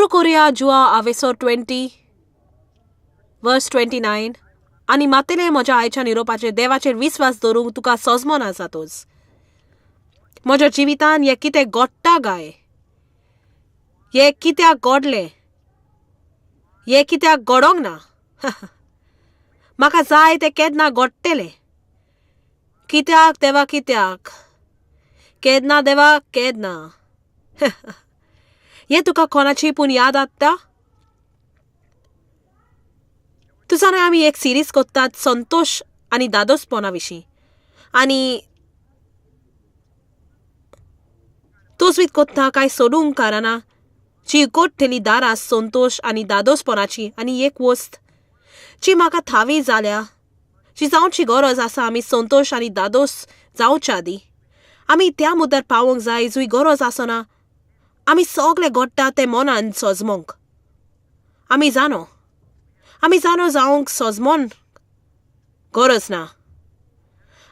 सुरू करूया जुआ आवेसो 20 वर्स 29. आणि मातेले म्हज्या आयच्या निरोपाचेर देवाचेर विस्वास दवरूंक तुका सजमोन आसा तोच. म्हज्या जिवितान हे कितें घडटा गाय, हे कित्याक घडलें, हे कित्याक घडोंक ना. म्हाका जाय तें केन्ना घडटलें. कित्याक देवा कित्याक, केन्ना देवा केन्ना. हे तुका कोणाची पूण याद आत्ता. तू जाणा आमी एक सिरीज कोत्तात संतोष आनी दादोसपणा विशीं. आनी तोच कोत्ता कांय सोडूंक कारणां जी घडटली दारां संतोष आनी दादोसपणाची. आनी एक वस्त जी म्हाका थावी जाल्या, जी जावची गरज आसा आमी संतोष आनी दादोस जावच्या आदी. आमी त्या मुद्द्यार पावोंक जाय जुय गरज आसना आमी सगळें घडटा तें मनान सजमोंक. आमी जाणो जावंक सजमोन गरज ना.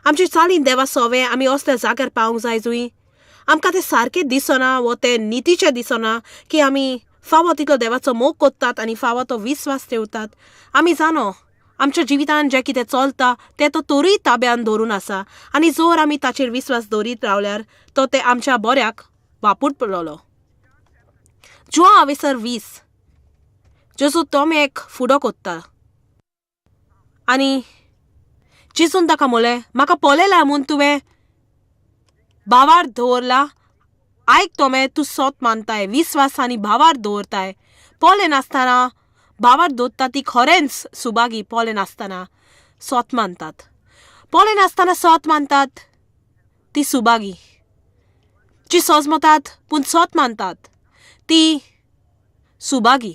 आमची चालीन देवा सवें आमी असल्या जाग्यार पावंक जाय जुय आमकां तें सारकें दिसना वो तें नितीचें दिसना की आमी फावो तितलो देवाचो मोग कोत्तात आनी फावो तो विस्वास ठेवतात. आमी जाणो आमच्या जिवितान जें कितें चलता तें तो तोरूय ताब्यान दवरून आसा. आनी जोर आमी ताचेर विस्वास दवरीत रावल्यार तो तें आमच्या बऱ्याक वापूट पडलोलो. जुआ आवेसर 20 जेजू तोमेक फुडो कोत्ता. आनी जेजून ताका म्हणलें, म्हाका पळयला म्हूण तुवें भावार दवरला. आयक तोमे, तूं सोत मानताय, विस्वास आनी भावार दवरताय. पळय नासतना भावार दवरता ती खरेंच सुबागी. पळय नासतना सोत मानतात, पळय नासतना सोत मानतात ती सुबागी. जी सजमतात पूण सोत मानतात ती सुबागी.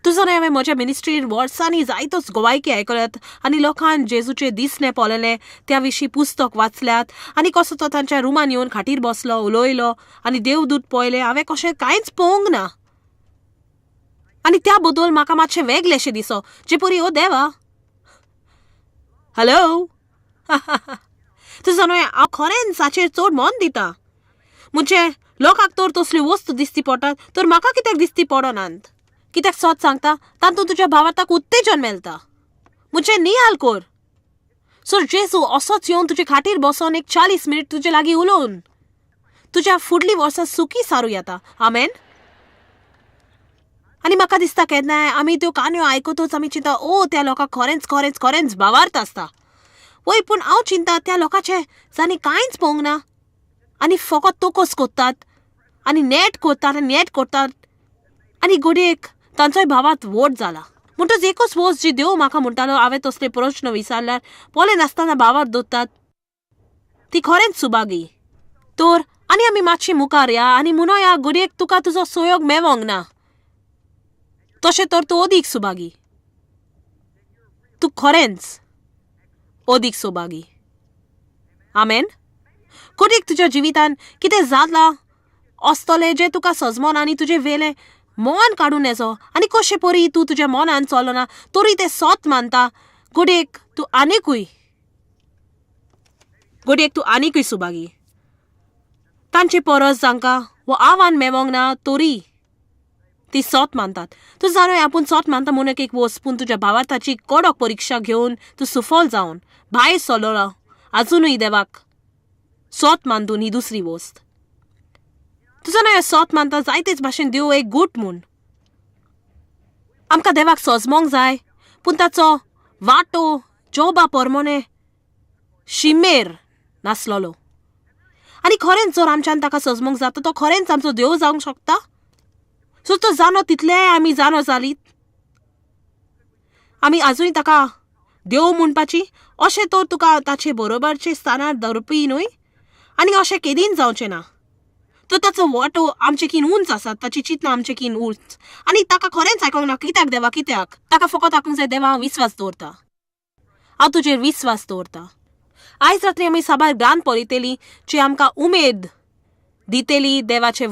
तुजो न्हय, हांवें म्हज्या मिनिस्ट्रीन वर्सांनी जायतोच गोवायकी आयकल्यात आनी लोकांन जेजूचे दिसणे पळयले, त्या विशीं पुस्तक वाचल्यात आनी कसो तो तांच्या रुमान येवन खाटीर बसलो, उलयलो आनी देवदूत पळयले. हांवें कशें कांयच पळोवंक ना. आनी त्या बदल म्हाका मातशें वेगळेशें दिसो. जे परी ओ देवा, हॅलो. तुजो न्हय, हांव खरेंच हाचेर चड मन दिता. म्हणजे लोकांक तर तसल्यो वस्तू दिसती पडटात, तर म्हाका कित्याक दिसती पडनात. कित्याक सोत सांगता तातूंत तुज्या भावाक ताका उत्तेजन मेळटा. म्हणजे नियाल कोर. सो जेजू असोच येवन तुजे खाटीर बसोन एक 40 मिनीट तुजे लागीं उलोवन तुज्या फुडलीं वर्सां सुखी सारू येता. आमेन. आनी म्हाका दिसता केन्नाय आमी त्यो काणयो आयकतोच आमी चिंता ओ त्या लोकांक खरेंच खरेंच खरेंच भावार्थ आसता. वय पूण हांव चिंता त्या लोकांचे जाणी कांयच पळोवंक ना आनी फकत तोकोस कोत्तात आनी नेट कोत्तात आनी घडयेक तांचोय भावार्थ वोट जाला. म्हणटच एकूच वस्त जी देव म्हाका म्हणटालो, हांवें तसले प्रश्न विचारल्यार पळय नासतना भावार्थ दवरतात ती खरेंच सुबागी. तर आनी आमी मातशी मुखार या आनी म्हणोया घडयेक तुका तुजो सोयोग मेळोंक ना तशें तर तूं ओदीक सुबागी. तूं खरेंच ओदीक सुबागी. आमेन. घडयेक तुज्या जिवितान कितें जालां आसतलें जें तुका सजमोन आनी तुजें वेलें मन काडून येजो आनी कशें परी तूं तुज्या मनान चलना तरी तें सोत मानता. घडयेक तूं आनिकूय सुबागी. तांचे परस जांकां वो आव्हान मेळोंक ना तरी ती सोत मानतात. तूं जाणा आपूण सोत मानता म्हणून एक वस्त, पूण तुज्या भावार्थाची कडक परिक्षा घेवन तूं सुफल जावन भायर सरलो आजुनूय देवाक सोत मानून ही दुसरी वस्त. तुजो न्हय, सोत मानता जायतेच भाशेन देव एक गूट म्हूण. आमकां देवाक सजमोंक जाय पूण ताचो वाटो जोबा परमोणे शिमेर नासलोलो. आनी खरेंच जर आमच्यान ताका सजमोंक जाता तो खरेंच आमचो देव जावंक शकता. सो तो जाणो तितलेय आमी जाणो जालीत आमी आजूय ताका देव म्हणपाची अशें तर तुका ताचे बरोबरचे स्थानार धरपी न्हय आनी अशें केदीन जावचें ना. तो ताचो वाटो आमचे कीन उंच आसात, ताची चिंतनां आमचे कीन उंच आनी ताका खरेंच आयकोंक ना. कित्याक देवा कित्याक ताका फकत आयकूंक जाय देवा हांव विस्वास दवरता, हांव तुजेर विस्वास दवरता. आयज रात्री आमी साबार गान पळयतली जी आमकां उमेद दितेली देवाचे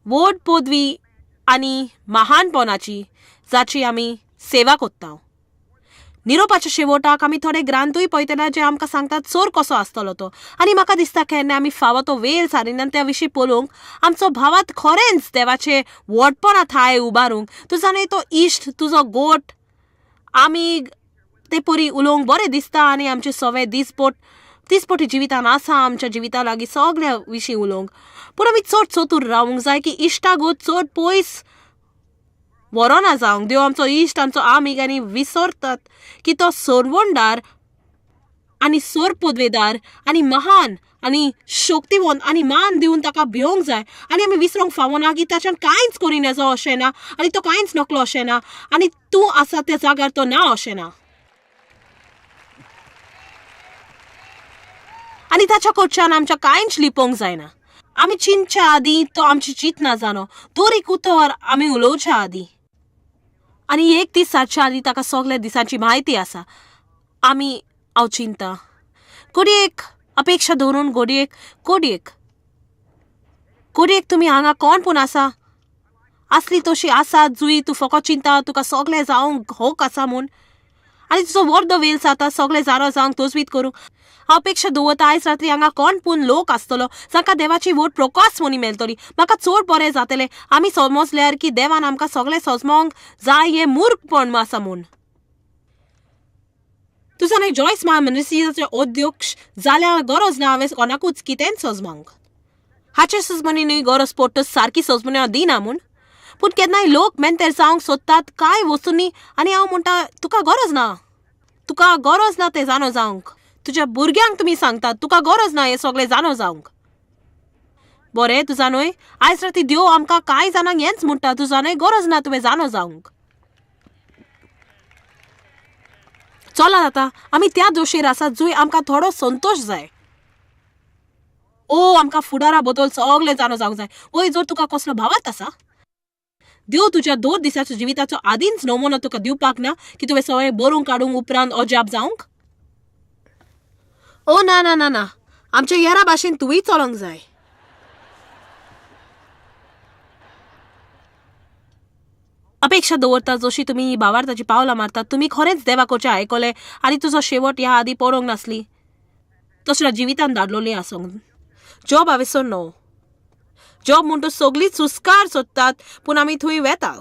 व्हड पदवी आनी महानपणाची जाची आमी सेवा कोत्ता. निरोपाच्या शेवटाक आमी थोडे ग्रांथूय पळयतले जे आमकां सांगतात चोर कसो आसतलो तो. आनी म्हाका दिसता केन्ना आमी फावो तो वेळ सारिनान त्या विशीं पळोवंक आमचो भावात खरेंच देवाचे व्हडपणा थाय उबारूंक. तूं जाणय तो इश्ट तुजो गोठ आमी ते परी उलोवंक बरें दिसता आनी आमचे सवे दिसपोटी जिवितान आसा आमच्या जिविता लागीं सगळ्या विशीं उलोवंक. पूण आमी चड चतूर रावंक जाय की इश्टाक चड पयस वरोना जावंक. देव आमचो इश्ट आमचो आमीक आनी विसरतात की तो सोरवोंडार आनी सोरपोदवेदार आनी महान आनी शक्तिवंत आनी मान दिवन ताका भिवंक जाय. आनी आमी विसरूंक फावना की ताच्यान कांयच करी नजो अशें ना आनी तो कांयच नकलो अशें ना आनी तूं आसा त्या जाग्यार तो ना अशें ना. आनी ताच्या कडच्यान आमच्या कांयच लिपोवंक जायना. आमी चिंतच्या आदीं तो आमची चिंतना जाणो. दोरीक उतर आमी उलोवच्या आदीं आनी एक दीस सारच्या आदीं ताका सगळ्या दिसांची म्हायती आसा. आमी हांव चिंता घडयेक अपेक्षा दवरून घडयेक तुमी हांगा कोण पूण आसा असली तशी आसात जुई तूं फकत चिंता तुका सगळें जावंक होक आसा म्हूण आनी तुजो व्हडलो वेल जाता सगळें जारो जावंक तोजवीत करूंक. हांव अपेक्षा दवरता आयज रात्री हांगा कोण पूण लोक आसतलो जांकां देवाची व्हड प्रकाश मोनी मेळटली. म्हाका चड बरें जातलें आमी समजल्यार की देवान आमकां सगळें सजमोंक जाय हें मूर्खपण आसा म्हूण. तुजो न्हय जॉयस मिनिस्ट्रीचे अध्यक्ष जाल्यार गरज ना हांवें कोणाकूच कितेंच सजमोंक. हाचे सजमणी न्हय गरज पडटा सारकी सजमणी हांव दिना म्हूण. पूण केन्नाय लोक मेंतेर जावंक सोदतात कांय वस्तूंनी आनी हांव म्हणटा तुका गरज ना तें जाणो जावंक. तुज्या भुरग्यांक तुमी सांगतात तुका गरज ना हें सगळें जाणो जावंक. बरें तुजा न्हय आयज राती देव आमकां कांय जाणांक हेंच म्हणटा तुजा न्हय गरज ना तुवें जाणो जावंक. चलात आतां आमी त्या दोशेर आसात जुंय आमकां थोडो संतोश जाय. आमकां फुडारा बद्दल सगळें जाणो जावंक जाय. ओय जर तुका कसलो भावार्थ आसा देव तुज्या 2 दिसाच्या जिविताचो आदींच नमुनो तुका दिवपाक ना की तुवें सगळें बरोवंक काडूंक उपरांत अजाप जावंक. ना आमच्या हेरा भाशेन तुवें चलोंक जाय. अपेक्षा दवरता जशी तुमी भावार्थाची पावलां मारतात तुमी खरेंच देवाकडचें आयकलें आनी तुजो शेवट ह्या आदीं पडोवंक नासली तसल्या जिवितान धाडलोली आसूंक. जॉब हांवें न्हू जॉब म्हणटा सगळींच सुस्कार सोदतात पूण आमी थंय वेता.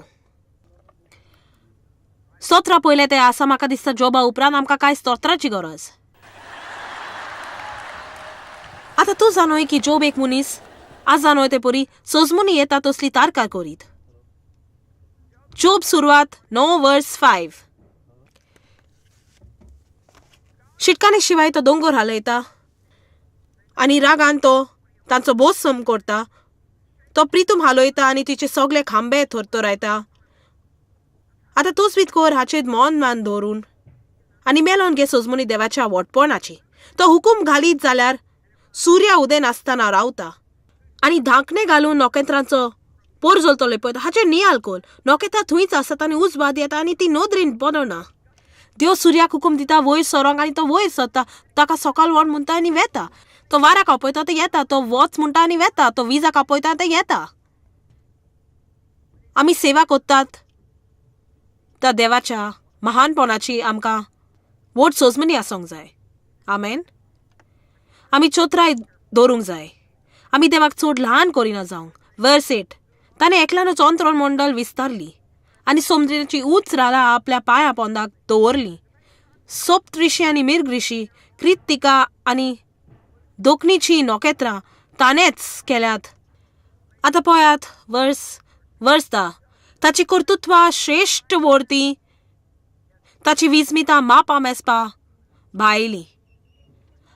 स्तोत्रां पयलें तें आसा म्हाका दिसता जॉबा उपरांत आमकां कांय स्तोत्राची गरज. आतां तूं जाणोय की जॉब एक मनीस आज जाणोय ते परी सजमुनी येता तसली तारकार करीत. जॉब सुरवात 9:5 शिटकाने शिवाय तो दोंगर हालयता आनी रागान तो तांचो बोस सम करता. तो प्रितूम हालयता आनी तिचे सगळे खांबे थरथरायता. आतां तूंच वीत कर हाचेर मौन मान दवरून आनी मेलोन घे सजमुनी देवाच्या व्हडपणाची. तो हुकूम घालीत जाल्यार सूर्य उदय नासतना रावता आनी धांकणे घालून नोकेत्रांचो पोर जलतले पळय हाचेर नियाल कर. नोकेत्रां थंयच आसतात आनी उजवाद येता आनी ती नोदरीन बदलना. देव सुर्याक हुकूम दिता वयर सरोंक आनी तो वयर सरता. ताका सकाळ वण म्हणटा आनी वेता. तो वाऱ्याक आपयता ते येता. तो वच म्हणटा आनी वेता. तो विजाक आपयता ते येता. आमी सेवा करतात त्या देवाच्या महानपणाची आमकां व्हड सजमनी आसूंक जाय. आमेन. आमी चोत्राय दवरूंक जाय. आमी देवाक चड ल्हान करिना जावंक. वर्स 8 ताणें एकल्यानूच अंतरण मंडळ विस्तारली आनी समुद्राची उंच राला आपल्या पांया पोंदाक दवरली. सप्तऋषी आनी मिर्गऋषी कृत्तिका आनी दोखनीची नोकेत्रां ताणेंच केल्यात. आतां पळयात वर्स 10 ताची कर्तुत्वा श्रेश्ठ वर्ती ताची विस्मिता मापा मेजपा भायली.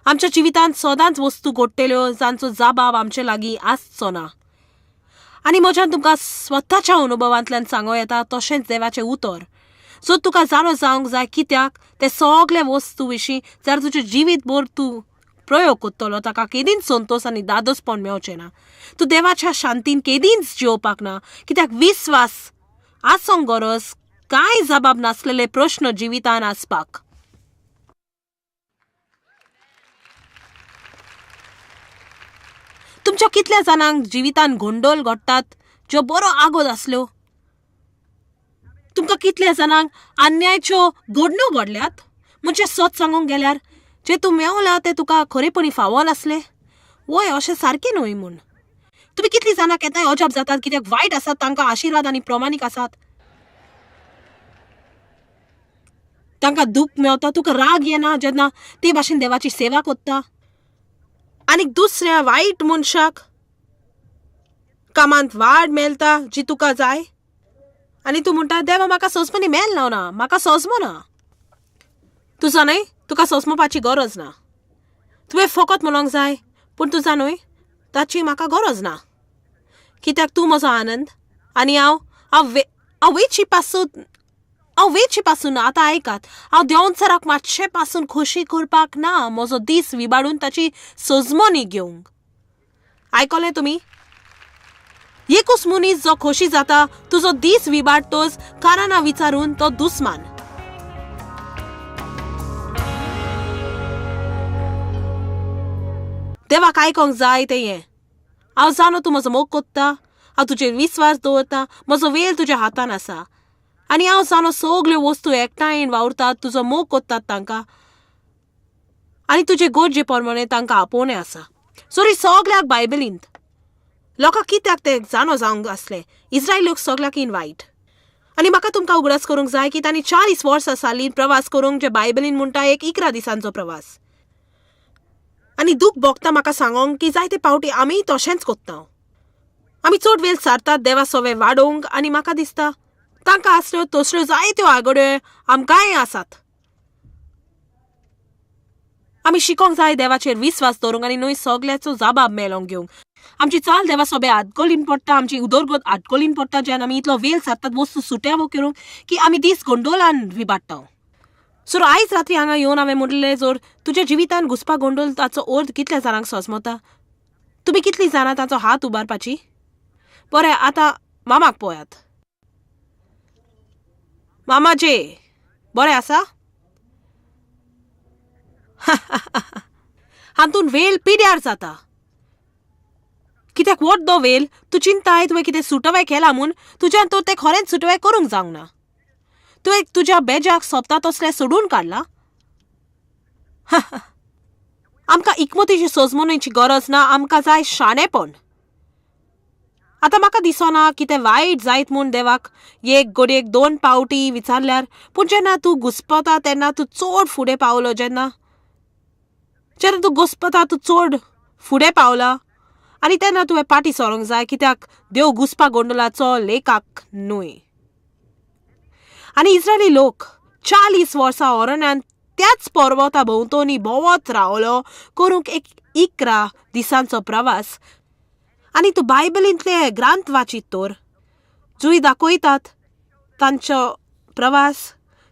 आमच्या जिवितांत सदांच वस्तू घडटल्यो जांचो जाबाब आमचे लागीं आसचो ना. आनी म्हज्यान तुमकां स्वताच्या अनुभवांतल्यान सांगो येता तशेंच देवाचें उतर जो तुका जाणो जावंक जाय कित्याक ते सगळे वस्तू विशीं जर तुजें जिवीतभर तूं प्रयोग करतलो ताका केदींच संतोश आनी दादोसपण मेळचें ना. तूं देवाच्या शांतीन केदींच जेवपाक ना कित्याक विस्वास आसूंक गरज कांय जबाब नासलेले प्रश्न जिवितान आसपाक. तुमच्या कितल्या जाणांक जिवितान गोंडोल घडटात ज्यो बरो आगोद आसल्यो. तुमकां कितले जाणांक अन्यायाच्यो घडण्यो घडल्यात म्हणजे सत सांगूंक गेल्यार जे तूं मेवला ते तुका खरेपणी फावो नासले वय अशें सारकें न्हय म्हूण तुम्ही कितली जाणां केन्नाय अजाप जातात कित्याक वायट आसात तांकां आशिर्वाद आनी प्रमाणीक आसात तांकां दूख मेवता तुका राग येना जेन्ना ते भाशेन देवाची सेवा कोत्ता आनी दुसऱ्या वायट मनशाक कामांत वाड मेळटा जी तुका जाय आनी तूं म्हणटा देवा म्हाका सोंसमणी मेल ना म्हाका सोंसमो ना तुझा न्हय तुका सोंसमोवपाची गरज ना तुवें फकत म्हणूंक जाय पूण तुझा न्हय ताची म्हाका गरज ना कित्याक तूं म्हजो आनंद आनी हांव वेची पासून आतां आयकात हांव देंवचाराक मातशें पासून खोशी करपाक ना म्हजो दीस विबाडून ताची सोजमोनी घेवंक आयकलें तुमी एकूच मनीस जो खोशी जाता तुजो दीस विबाडटोच कारणां विचारून तो दुस्मान देवाक आयकोंक जाय तें हें हांव जाणो तूं म्हजो मोग कोत्ता हांव तुजेर विस्वास दवरता म्हजो वेळ तुज्या हातान आसा आनी हांव जाणो सगल्यो वस्तू एकठांय वावुरतात तुजो मोग कोत्तात तांकां आनी तुजे गरजे प्रमाणे तांकां आपोवणें आसा सोरी सगल्याक बायबलींत लोकांक कित्याक ते जाणो जावंक आसले इस्रायल लोक सगल्याकीन वायट आनी म्हाका तुमकां उगडास करूंक जाय की तांणी 40 वर्सां साली प्रवास करूंक जे बायबलीन म्हणटा एक 11 दिसांचो प्रवास आनी दूख भोगता म्हाका सांगोंक की जायते पावटी आमी तशेंच कोत्ता आमी चड वेळ सारतात देवा सवे वाडोवंक आनी म्हाका दिसता तांकां आसल्यो तसल्यो जायत्यो आघाड्यो आमकांय आसात आमी शिकोंक जाय देवाचेर विस्वास दवरूंक आनी न्हय सगल्याचो जाबाब मेळोंक घेवंक आमची चाल देवा सोबे आडकोलीन पडटा आमची उदरगत आडकोलीन पडटा जेन्ना आमी इतलो वेळ सारतात वस्तू सुट्यावो करूंक की आमी दीस गोंडोलान विबाडटा सो आयज रात्री हांगा येवन हांवें म्हणलें जर तुज्या जिवितान घुसपा गोंडोल ताचो अर्थ कितल्या जाणांक सोजमोता तुमी कितलीं जाणां ताचो हात उबारपाची बरें आतां मामाक पळयात मामाजे बरें आसा हातून वेल पिड्यार जाता कित्याक वोट दो वेल तूं चिंताय तुवें कितें सुटवें केलां म्हूण तुज्यान तर तें खरेंच सुटवें करूंक जावंक ना तुवें तुज्या बेजाक सोबता तसलें सोडून काडलां आमकां इकमतीची सोजमोनीची गरज ना आमकां जाय शाणेपण आतां म्हाका दिसना कितें वायट जायत म्हूण देवाक एक घडयेक 2 पावटी विचारल्यार पूण जेन्ना तूं घुसपता तेन्ना तूं चड फुडें पावलो जेन्ना तूं घुसपता तूं चड फुडें पावला आनी तेन्ना तुवें पाटी सरोंक जाय कित्याक देव घुसपा गोंडोलाचो लेखाक न्हय आनी इस्रायली लोक 40 वर्सां अरण्यान त्याच पर्वता भोंवतणी भोंवत रावलो करूंक एक 11 दिसांचो प्रवास आनी तूं बायबलींतले ग्रंथ वाचीत तर जुई दाखयतात तांचो प्रवास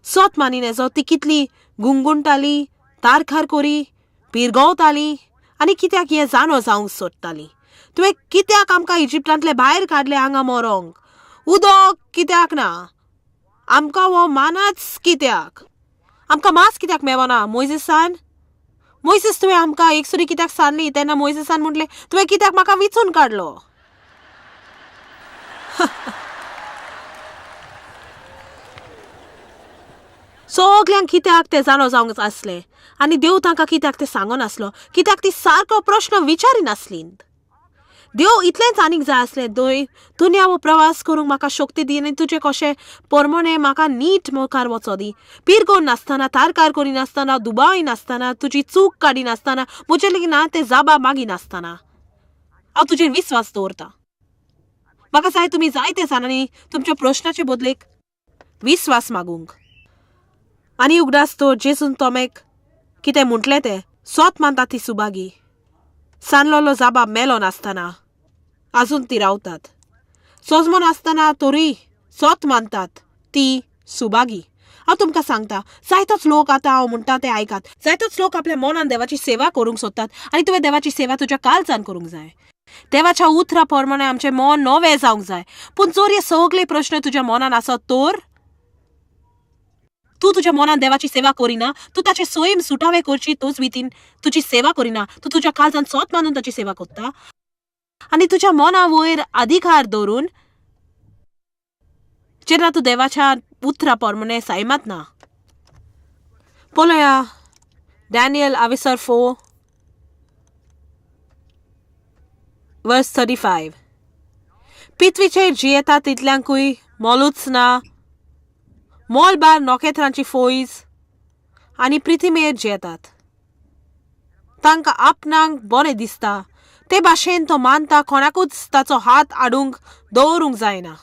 सोत मानिनेचो ती कितली गुंगुणटाली तारखार कोरी पिरगोवताली आनी कित्याक हें जाणो जावंक सोदताली तुवें कित्याक आमकां इजिप्टांतले भायर काडले हांगा मरोंक उदक कित्याक ना आमकां हो मानाच कित्याक आमकां मास कित्याक मेवना मोइसेस तुवें आमकां एकसुरी कित्याक सांडली तेन्ना मोइसेसान म्हटलें तुवें कित्याक म्हाका विचून काडलो सगल्यांक कित्याक तें जाणो जावंक आसलें आनी देव तांकां कित्याक तें सांगनासलो कित्याक ती सारको प्रश्न विचारिनासली देव इतलेंच आनीक जाय आसलें दुनिया हो प्रवास करूंक म्हाका शक्ती दी आनी तुजें कशें परमणे म्हाका नीट मुखार वचो दी पिरगोन नासतना तारकार करी नासतना दुबाय नासतना तुजी चूक काडी नासतना म्हजे लेगीत ते जाबा मागी नासतना हांव तुजेर विस्वास दवरतां म्हाका जाय तुमी जायते जाणांनी तुमच्या प्रश्नाचे बदलेक विस्वास मागूंक आनी उगडास तो जेजून तोमेक कितें म्हटलें तें सोत मानता ती सुबागी सांडलोलो जाबाब मेलो नासतना आजून ती रावतात सोजमोन आसतना तोरी सोत मानतात ती सुबागी हांव तुमकां सांगता जायतोच लोक आतां हांव म्हणटा ते आयकात जायतोच लोक आपल्या मनान देवाची सेवा करूंक सोदतात आनी तुवें देवाची सेवा तुज्या काळजान करूंक जाय देवाच्या उतरा प्रमाणे आमचें मन नवें जावंक जाय पूण जर हे सगळे प्रश्न तुज्या मनान आसत तर तूं तुज्या मनान देवाची सेवा करिना तूं ताचे स्वयं सुटावे करची तूच वितीन तुजी सेवा करिना तूं तुज्या काळजान सोत मानून ताची सेवा करता आनी तुज्या मना वयर अधिकार दवरून जेन्ना तूं देवाच्या उतरा पोरमोने सैमत ना. पळोवया डॅनियल आविसर 4 वर्स 35. पितवीचेर जियेता तितल्यांकूय मोलूच ना, मोलबार नोखेत्रांची फोयज आनी पृथ्वीमेर जियेतात. तांकां आपणाक बरें दिसता ते भाशेन तो मानता कोणाकूच ताचो हात आडूंक दवरूंक जायना.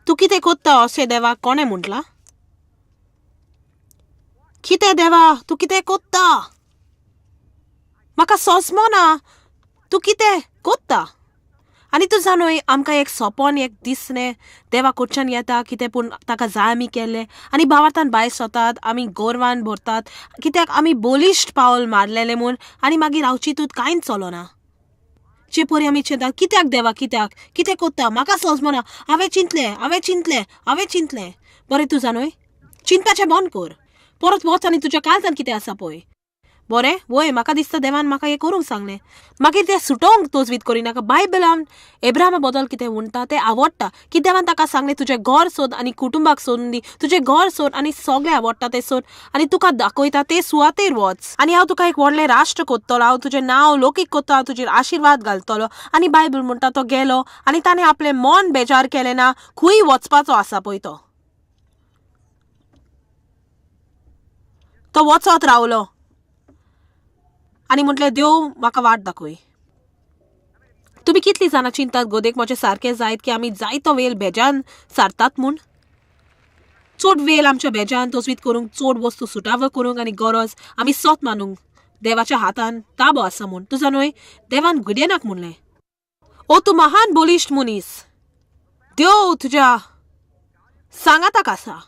तूं कितें कोत्ता अशें देवाक कोणें म्हटलां? कितें देवा तूं कितें कोत्ता? म्हाका सोजमोना तूं कितें कोत्ता? आनी तूं जाणूय आमकां एक सोपोन एक दिसणें देवा कडच्यान येता कितें पूण ताका जाय आमी केल्लें आनी भावार्थान भायर सोतात आमी गोरवान भरतात कित्याक आमी बोलिश्ट पावल मारलेलें म्हूण आनी मागीर हांव चिंतूत कांयच चलोना. जे परी आमी चिंतात कित्याक देवा कित्याक कितें कोत्ता म्हाका सोजमोना. हांवें चिंतलें. बरें तूं जाणूय चिंतपाचें बंद कर. परत वच आनी तुज्या काळजान कितें आसा पळय. बरें वय म्हाका दिसता देवान म्हाका हें करूंक सांगलें. मागीर तें सुटोवंक तोजवीत करिनाका. बायबलान एब्राहमा बद्दल कितें म्हणटा तें आवडटा की देवान ताका सांगलें तुजें घर सोद आनी कुटुंबाक सोदून दी. तुजें घर सोद आनी सगळें आवडटा तें सोद आनी तुका दाखयता ते सुवातेर वच आनी हांव तुका एक व्हडलें राष्ट्र कोत्तलो. हांव तुजें नांव लौकीक कोत्ता. हांव तुजेर आशिर्वाद घालतलो. आनी बायबल म्हणटा तो गेलो आनी ताणें आपलें मन बेजार केलें ना. खूंय वचपाचो आसा पळय तो वचत रावलो आनी म्हटलें देव म्हाका वाट दाखय. तुमी कितलीं जाणां चिंतात गोदेक म्हजें सारकें जायत की आमी जायतो वेळ बेजान सारतात म्हूण. चड वेळ आमच्या बेजान तोजवीत करूंक चड वस्तू सुटावो करूंक आनी गरज आमी सोत मानूंक देवाच्या हातान ताबो आसा म्हूण. तूं जाणूय देवान गिडेनाक म्हणलें ओ तूं महान बोलिश्ट मनीस देव तुज्या सांगाताक आसा.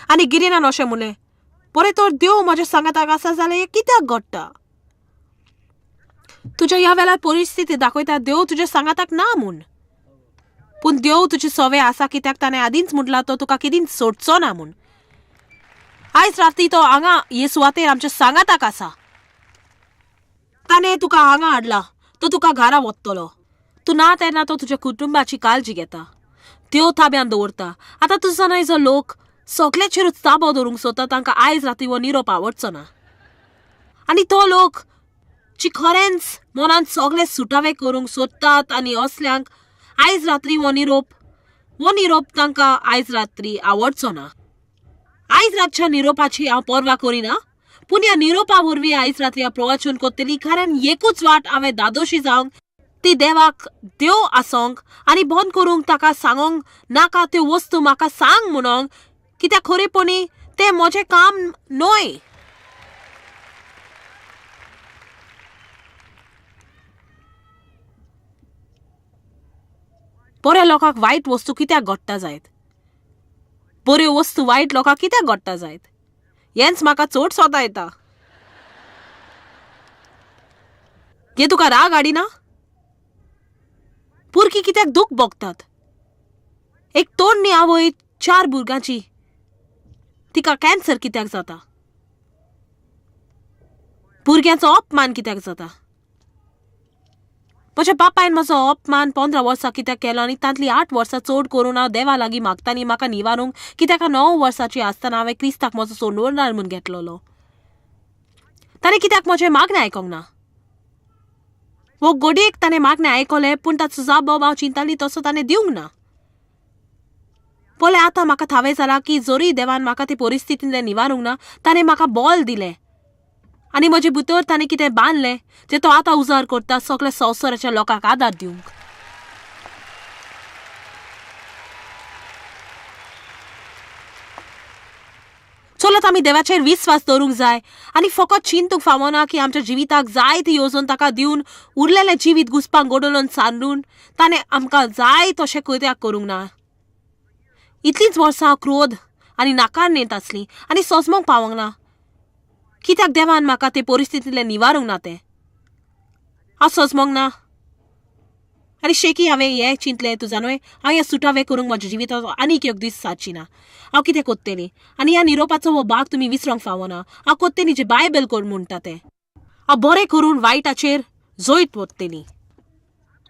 आनी गिरेनान अशें म्हणलें बरें तर देव म्हज्या सांगाताक आसा जाल्यार हें कित्याक घडटा? तुज्या ह्या वेळार परिस्थिती दाखयता देव तुज्या सांगाताक ना म्हूण. पूण देव तुजी सवय आसा कित्याक ताणें आदींच म्हटलां तो तुका केदींच सोडचो ना म्हूण. आयज राती तो हांगा हे सुवातेर आमच्या सांगाताक आसा. ताणें तुका हांगा हाडला. तो तुका घरा वतलो. तूं ना तेन्ना तो तुज्या कुटुंबाची काळजी घेता. देव ताब्यान दवरता. आतां तूं जाणाय जो लोक सगळ्याचेरूच ताबो दवरूंक सोदता तांकां आयज राती हो निरोप आवडचो ना. आनी तो लोक जी खरेंच मनान सगळें सुटावें करूंक सोदतात आनी असल्यांक आयज रात्री हो निरोप तांकां आयज रात्री आवडचो ना. आयज रातच्या निरोपाची हांव पर्वा करिना पूण ह्या निरोपा वरवीं आयज रात्री हांव प्रवचन करतली. कारण एकूच वाट हांवें दादोशी जावंक ती देवाक देव आसोंक आनी बंद करूंक ताका सांगोंक नाका त्यो वस्तू म्हाका सांग म्हणोंक कित्याक खरेपणी तें म्हजें काम न्हय. बऱ्या लोकांक वायट वस्तू कित्याक घडटा जायत? बऱ्यो वस्तू वायट लोकांक कित्याक घडटा जायत? हेंच म्हाका चड सोदा येता. हे तुका राग हाडिना? पुरकी कित्याक दूख भोगतात? एक तोडणी आवय 4 भुरग्यांची तिका कॅन्सर कित्याक जाता? भुरग्यांचो अपमान कित्याक जाता? म्हज्या बापायन म्हजो अपमान 15 वर्सां कित्याक केलो आनी तांतली 8 वर्सां चड करून हांव देवा लागीं मागतानी म्हाका निवारूंक कित्याक 9 वर्साची आसतना हांवें क्रिस्ताक म्हजो सोडवणार म्हूण घेतलोलो. ताणें कित्याक म्हजें मागणें आयकोंक ना? वो गोडयेक ताणें मागणें आयकलें पूण ताचो जाबाब हांव चिंताली तसो ताणें दिवंक ना. पळय आतां म्हाका थावें जाला की जोरी देवान म्हाका ते परिस्थितींतलें निवारूंक ना ताणें म्हाका बॉल दिलें आनी म्हजे भितर ताणें कितें बांदलें जें तो आतां उजार करता सगळ्या संवसाराच्या लोकांक आदार दिवंक. चलत आमी देवाचेर विस्वास दवरूंक जाय आनी फकत चिंतूंक फावना की आमच्या जिविताक जाय ती येवजण ताका दिवन उरलेलें जिवीत घुसपाक गोडोलन सांडून ताणें आमकां जाय तशें कित्याक करूंक ना. इतलींच वर्सां क्रोध आनी नाकारणेंत आसली आनी सोजमोंक पावोंक ना. कित्याक देवान म्हाका ते परिस्थितींतलें निवारूंक ना तें हांव सोजमोंक ना. आनी शेकी हांवें हें चिंतलें तूं जाणूय हांव हें सुटावें करूंक म्हज्या जिविताचो आनीक एक दीस सारची ना. हांव कितें कोत्तेली आनी ह्या निरोपाचो हो भाग तुमी विसरोंक फावना. हांव कोत्तेली जें बायबल कोण म्हणटा तें. हांव बरें करून वायटाचेर जोयत वतलेली.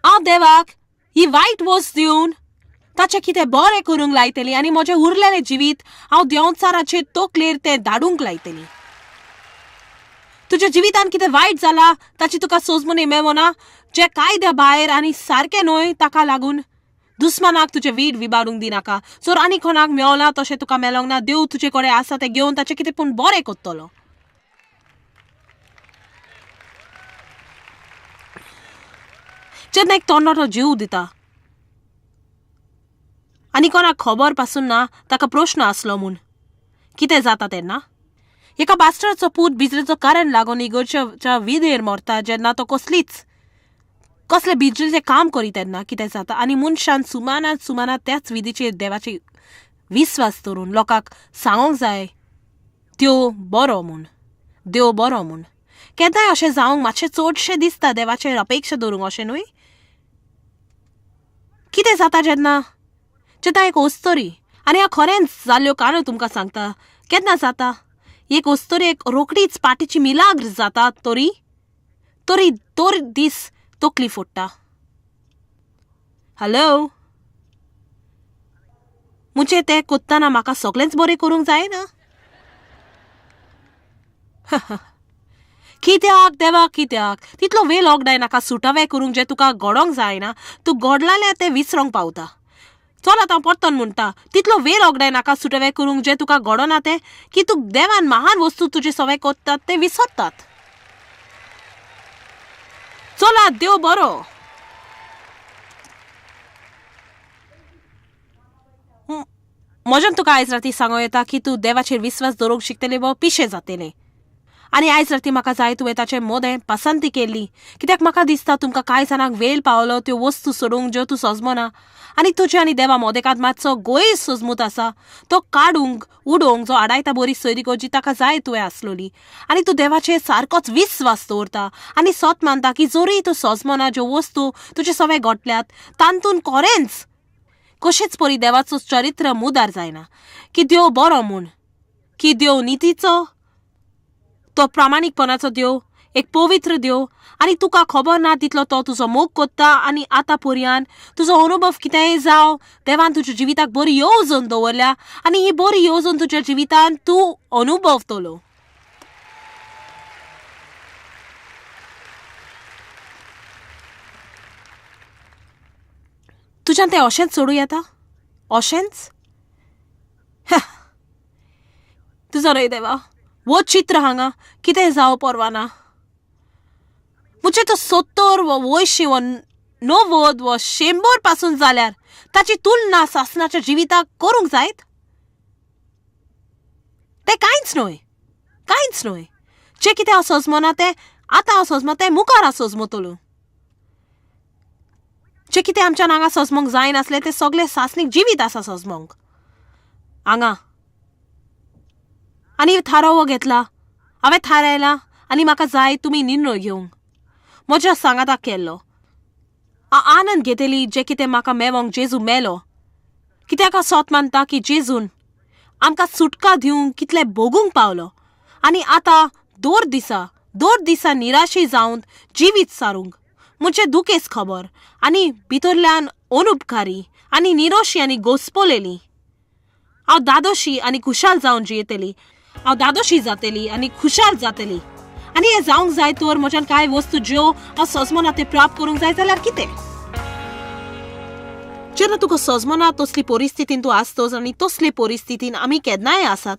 हांव देवाक ही वायट वस्त दिवन ताचे कितें बरें करूंक लायतली आनी म्हजें उरलेलें जिवीत हांव देंवचाराचेर तोखलेर तें धाडूंक लायतली. तुज्या जिवितान कितें वायट जालां ताची तुका सोजमून मेवना, जे कायद्या भायर आनी सारकें न्हय ताका लागून दुस्मानाक तुजें वीट विबाडूंक दिनाका. जर आनी कोणाक मेवला तशें तुका मेलोंक ना. देव तुजे कडेन आसा तें घेवन ताचें कितें पूण बरें करतलो. जेन्ना एक तरणाटो जीव दिता आनी कोणाक खबर पासून ना ताका प्रश्न आसलो म्हूण कितें जाता तेन्ना एका बास्टराचो पूत बिजलीचो कारण लागून इगर्जेच्या विधेर मरता. जेन्ना तो कसले बिजलीचें काम करी तेन्ना कितें जाता आनी मनशान सुमानात त्याच विधीचेर देवाचे विस्वास दवरून लोकांक सांगूंक जाय देव बरो म्हूण. केन्नाय अशें जावंक मातशें चडशें दिसता देवाचेर अपेक्षा दवरूंक, अशें न्हय. कितें जाता जेन्ना एक ओस्तोरी, आनी हांव खरेंच जाल्ल्यो काणयो तुमकां सांगता, केन्ना जाता एक ओस्तोरेक रोकडीच पाटीची मिलाग्र जाता तोरी दीस तकली फोडटा. हॅलो, मुझे तें कोत्ताना म्हाका सगळेंच बरें करूंक जाय ना. कित्याक देवा कित्याक तितलो वेळ ओगडाय नाका सुटावे करूंक जे तुका घडोंक जायना. तूं घडलाल्या तें विसरोंक पावता. चल आतां परतन म्हणटा, तितलो वेळ ओगडाय नाका सुटावे करूंक जे तुका घडोना तें, की तूं देवान महान वस्तू तुजे सवय कोत्तात ते विसरतात. चला देव बरो. म्हज्यान तुका आयज राती सांगो येता की तूं देवाचेर विस्वास दवरूंक शिकतलें वो पिशें जातलें. आनी आयज राती म्हाका जाय तुवें ताचें मोदें पसंती केल्ली, कित्याक म्हाका दिसता तुमकां कांय जाणांक वेळ पावलो त्यो वस्तू सोडूंक ज्यो तूं सजमना आनी तुजे आनी देवा मोदेकांत मातसो गैर सजमूत आसा तो काडूंक उडोवंक जो आडायता बरी सोयरी जी ताका जाय तुवें आसलोली. आनी तूं देवाचेर सारकोच विस्वास दवरता आनी सत मानता की जोरी तूं सजमना ज्यो वस्तू तुजे सवय घडल्यात तांतून खरेंच कशेंच परी देवाचो चरित्र मुदार जायना, की देव बरो म्हूण, की देव नितीचो, तो प्रामाणीकपणाचो देव, एक पवित्र देव. आनी तुका खबर ना तितलो तो तुजो मोग कोत्ता. आनी आतां पर्यान तुजो अनुभव कितेंय जावं देवान तुज्या जिविताक बरी येवजण दवरल्या आनी ही बरी येवजण तुज्या जिवितान तूं अनुभवतलो. तुज्यान तें अशेंच सोडूं येता? अशेंच? तुजो न्हय देवा, वो चित्र हांगा कितें जावं परवाना. मुझे तो 70 व 80 व 90 व 100 पासून जाल्यार ताची तुलना सासणाच्या जिविताक करूंक जायत? तें कांयच न्हय. जे कितें हांव सजमना तें आतां हांव सजमा तें मुखार हांव सजमतलो. जे कितें आमच्यान हांगा सजमोंक जायनासलें तें सगळें सासणीक जिवीत आसा सजमोंक हांगा. आनी थारावो घेतला, हांवें थारायला आनी म्हाका जाय तुमी निर्णय घेवंक. म्हज्या सांगाताक केल्लो हांव आनंद घेतली जे कितें म्हाका मेवंक जेजू मेलो, कित्याक हांव सत मानता की जेजून आमकां सुटका दिवंक कितलें भोगूंक पावलो आनी आतां दर दिसा निराशी जावन जिवीत सारूंक मुझे दुखेस खबर आनी भितरल्यान अनुपकारी आनी निरोशी आनी घोस्पोलेली. हांव दादोशी आनी खुशाल जावन जियेतली. हांव दादोशी जातली आनी खुशाल जातली. आनी हें जावंक जाय तर म्हज्यान कांय वस्तू ज्यो हांव सजमना ते प्राप्त करूंक जाय जाल्यार कितें? जेन्ना तुका सजमना तसली परिस्थितीन तूं आसतोस आनी तसले परिस्थितीन आमी केन्नाय आसात,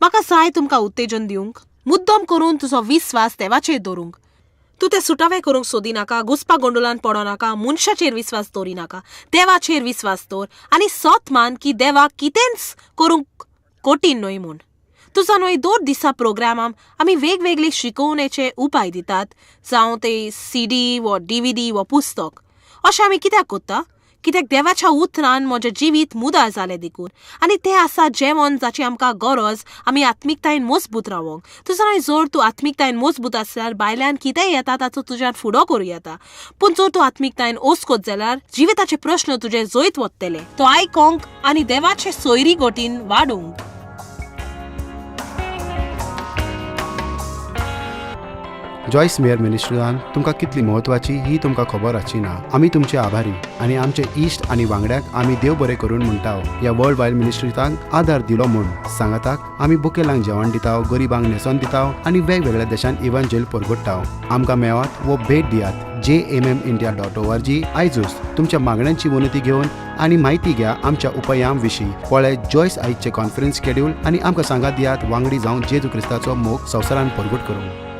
म्हाका जाय तुमकां उत्तेजन दिवंक, मुद्दम करून तुजो विस्वास देवाचेर दवरूंक. तूं तें सुटावें करूंक सोदिनाका, घुस्पा गोंडोलान पडोनाका, मनशाचेर विस्वास दवरिनाका, देवाचेर विस्वास दवर आनी सत मान की देवा कितेंच करूंक कठीण न्हय म्हूण. तुजो न्हय दर दिसा प्रोग्रामां आमी वेगवेगळे शिकोवणेचे उपाय दितात, जावं ते CD व DVD व पुस्तक. अशें आमी कित्याक कोत्ता? कित्याक देवाच्या उतरान म्हजें जिवीत मुदार जालें देखून आनी तें आसा जेवण जाची आमकां गरज आमी आत्मिकतायेन मजबूत रावंक. तुजो न्हय जर तूं आत्मिकतायेन मजबूत आसल्यार भायल्यान कितेंय येता ताचो तुज्यान फुडो करूं येता. पूण जर तूं आत्मिकतायेन ओस्कोत जाल्यार जिविताचे प्रश्न तुजे जैत वतले, तो आयकोंक आनी देवाचे सोयरी गोटीन वाडूंक. जॉयस मेयर मिनिस्ट्रीजान तुमकां कितली म्हत्वाची ही तुमकां खबर आसची ना. आमी तुमचे आभारी आनी आमचे इश्ट आनी वांगड्याक आमी देव बरें करून म्हणटाव. ह्या वर्ल्ड वायड मिनिस्ट्रीजांक आदार दिलो म्हूण सांगाताक आमी बुकेलांक जेवण दिताव, गरिबांक न्हेसोन दिताव आनी वेगवेगळ्या देशांत इव्हँजल परगटाव. आमकां मेळात वो भेट दियात jmmindia.org. आयजूच तुमच्या मागण्यांची उन्नती घेवन आनी म्हायती घ्या आमच्या उपायां विशीं. पळय जॉयस आयजचे कॉन्फरन्स शेड्यूल आनी आमकां सांगात दियात वांगडी जावन जेजू क्रिस्ताचो मोग संवसारान परगट करूंक.